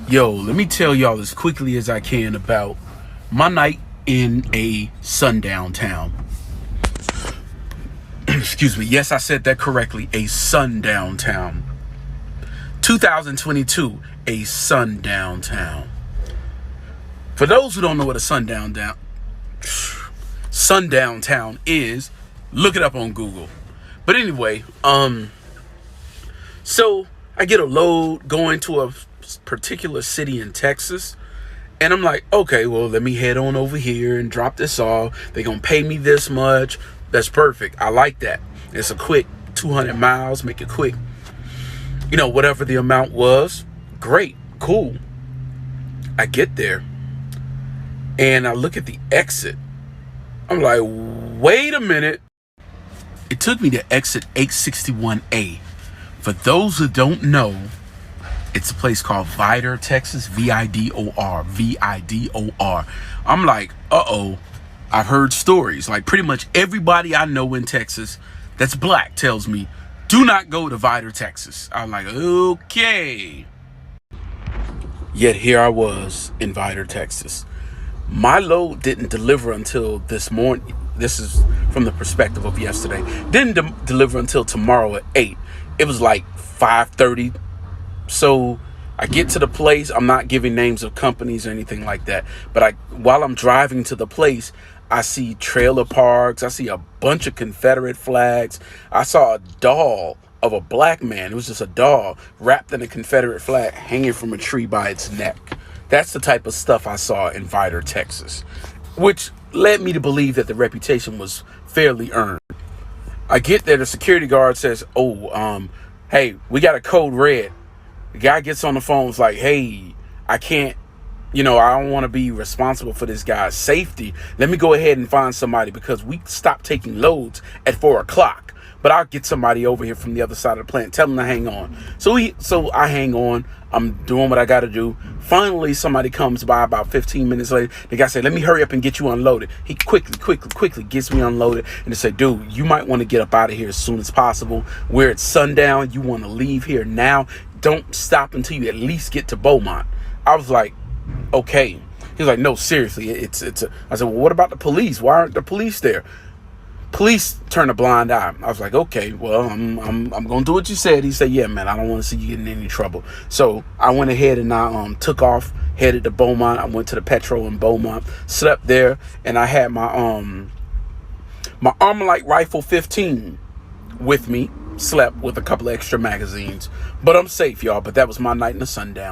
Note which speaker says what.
Speaker 1: Yo, let me tell y'all as quickly as I can about my night in a sundown town. Excuse me. Yes, I said that correctly. A sundown town. 2022, a sundown town. For those who don't know what a sundown town is, look it up on Google. But anyway, so I get a load going to a particular city in Texas, and I'm like, okay, well, let me head on over here and drop this off. They're gonna pay me this much. That's perfect. I like that. It's a quick 200 miles, make it quick. Whatever the amount was, great, cool. I get there and I look at the exit. I'm like, wait a minute. It took me to exit 861A. For those who don't know, it's a place called Vidor, Texas. Vidor. Vidor. I'm like, uh-oh. I've heard stories. Like pretty much everybody I know in Texas that's black tells me, do not go to Vidor, Texas. I'm like, okay. Yet here I was in Vidor, Texas. My load didn't deliver until this morning. This is from the perspective of yesterday. Didn't deliver until tomorrow at 8. It was like 5:30. So I get to the place. I'm not giving names of companies or anything like that. But while I'm driving to the place, I see trailer parks. I see a bunch of Confederate flags. I saw a doll of a black man. It was just a doll wrapped in a Confederate flag hanging from a tree by its neck. That's the type of stuff I saw in Vidor, Texas, which led me to believe that the reputation was fairly earned. I get there. The security guard says, hey, we got a code red. The guy gets on the phone. It's like, hey, I can't, I don't want to be responsible for this guy's safety. Let me go ahead and find somebody because we stopped taking loads at 4 o'clock. But I'll get somebody over here from the other side of the plant. Tell them to hang on. So I hang on. I'm doing what I got to do. Finally, somebody comes by about 15 minutes later. The guy said, let me hurry up and get you unloaded. He quickly gets me unloaded. And they say, dude, you might want to get up out of here as soon as possible. We're at sundown. You want to leave here now. Don't stop until you at least get to Beaumont. I was like, okay. He was like, no, seriously. I said, well, what about the police? Why aren't the police there? Police turn a blind eye. I was like, okay, well, I'm gonna do what you said. He said, yeah, man, I don't want to see you getting in any trouble. So I went ahead and I took off, headed to Beaumont. I went to the Petro in Beaumont, slept there, and I had my Armalite rifle 15 with me. Slept with a couple of extra magazines, but I'm safe, y'all. But that was my night in the sundown.